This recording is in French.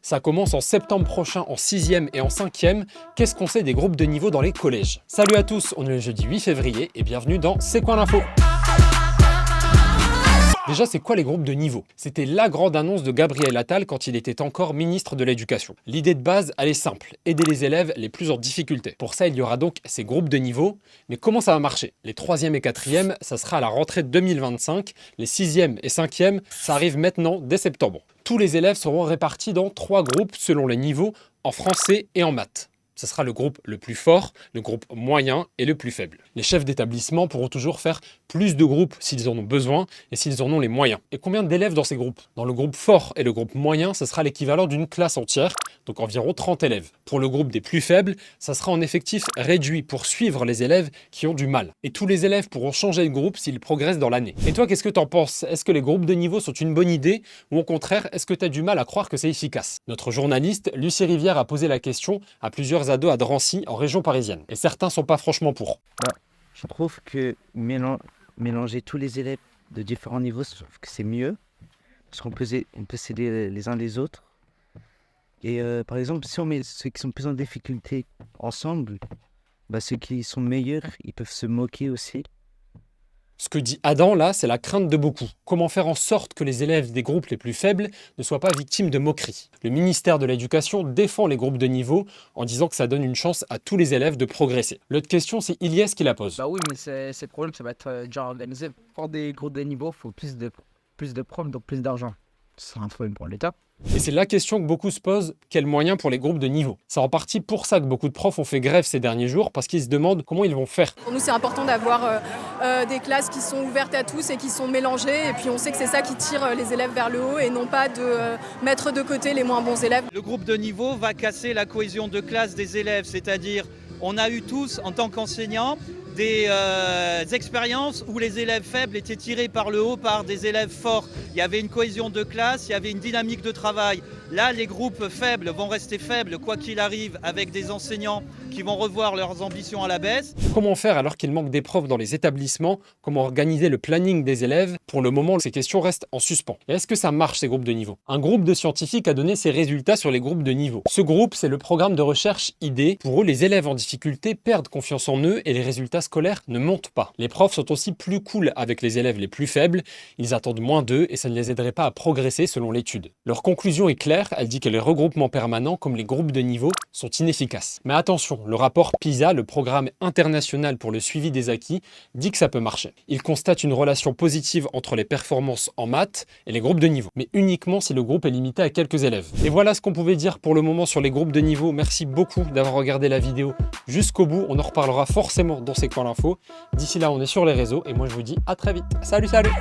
Ça commence en septembre prochain en 6e et en 5e. Qu'est-ce qu'on sait des groupes de niveau dans les collèges? Salut à tous, on est le jeudi 8 février et bienvenue dans C'est quoi l'info? Déjà, c'est quoi les groupes de niveau? C'était la grande annonce de Gabriel Attal quand il était encore ministre de l'Éducation. L'idée de base, elle est simple, aider les élèves les plus en difficulté. Pour ça, il y aura donc ces groupes de niveau. Mais comment ça va marcher? Les 3e et 4e, ça sera à la rentrée 2025. Les 6e et 5e, ça arrive maintenant dès septembre. Tous les élèves seront répartis dans 3 groupes selon les niveaux en français et en maths. Ce sera le groupe le plus fort, le groupe moyen et le plus faible. Les chefs d'établissement pourront toujours faire plus de groupes s'ils en ont besoin et s'ils en ont les moyens. Et combien d'élèves dans ces groupes? Dans le groupe fort et le groupe moyen, ce sera l'équivalent d'une classe entière, donc environ 30 élèves. Pour le groupe des plus faibles, ça sera en effectif réduit pour suivre les élèves qui ont du mal. Et tous les élèves pourront changer de groupe s'ils progressent dans l'année. Et toi, qu'est-ce que t'en penses? Est-ce que les groupes de niveau sont une bonne idée ou au contraire, est-ce que tu as du mal à croire que c'est efficace? Notre journaliste, Lucie Rivière, a posé la question à plusieurs ados à Drancy, en région parisienne. Et certains sont pas franchement pour. Je trouve que mélanger tous les élèves de différents niveaux, je trouve que c'est mieux. Parce qu'on peut s'aider les uns les autres. Et par exemple, si on met ceux qui sont plus en difficulté ensemble, ceux qui sont meilleurs, ils peuvent se moquer aussi. Ce que dit Adam, là, c'est la crainte de beaucoup. Comment faire en sorte que les élèves des groupes les plus faibles ne soient pas victimes de moqueries? Le ministère de l'Éducation défend les groupes de niveau en disant que ça donne une chance à tous les élèves de progresser. L'autre question, c'est Ilyes qui la pose. Bah oui, mais c'est le problème, ça va être déjà organisé. Pour des groupes de niveau, il faut plus de profs, donc plus d'argent. Ce sera un problème pour l'État. Et c'est la question que beaucoup se posent, quels moyens pour les groupes de niveau? C'est en partie pour ça que beaucoup de profs ont fait grève ces derniers jours, parce qu'ils se demandent comment ils vont faire. Pour nous, c'est important d'avoir des classes qui sont ouvertes à tous et qui sont mélangées. Et puis on sait que c'est ça qui tire les élèves vers le haut et non pas de mettre de côté les moins bons élèves. Le groupe de niveau va casser la cohésion de classe des élèves, c'est-à-dire on a eu tous, en tant qu'enseignants, des expériences où les élèves faibles étaient tirés par le haut par des élèves forts. Il y avait une cohésion de classe, il y avait une dynamique de travail. Là, les groupes faibles vont rester faibles, quoi qu'il arrive, avec des enseignants qui vont revoir leurs ambitions à la baisse. Comment faire alors qu'il manque des profs dans les établissements? Comment organiser le planning des élèves? Pour le moment, ces questions restent en suspens. Et est-ce que ça marche, ces groupes de niveau? Un groupe de scientifiques a donné ses résultats sur les groupes de niveau. Ce groupe, c'est le programme de recherche ID. Pour eux, les élèves en difficulté perdent confiance en eux et les résultats scolaires ne montent pas. Les profs sont aussi plus cool avec les élèves les plus faibles. Ils attendent moins d'eux et ça ne les aiderait pas à progresser selon l'étude. Leur conclusion est claire. Elle dit que les regroupements permanents, comme les groupes de niveau, sont inefficaces. Mais attention, le rapport PISA, le programme international pour le suivi des acquis, dit que ça peut marcher. Il constate une relation positive entre les performances en maths et les groupes de niveau, mais uniquement si le groupe est limité à quelques élèves. Et voilà ce qu'on pouvait dire pour le moment sur les groupes de niveau. Merci beaucoup d'avoir regardé la vidéo jusqu'au bout. On en reparlera forcément dans C'est quoi l'info. D'ici là, on est sur les réseaux et moi je vous dis à très vite. Salut, salut!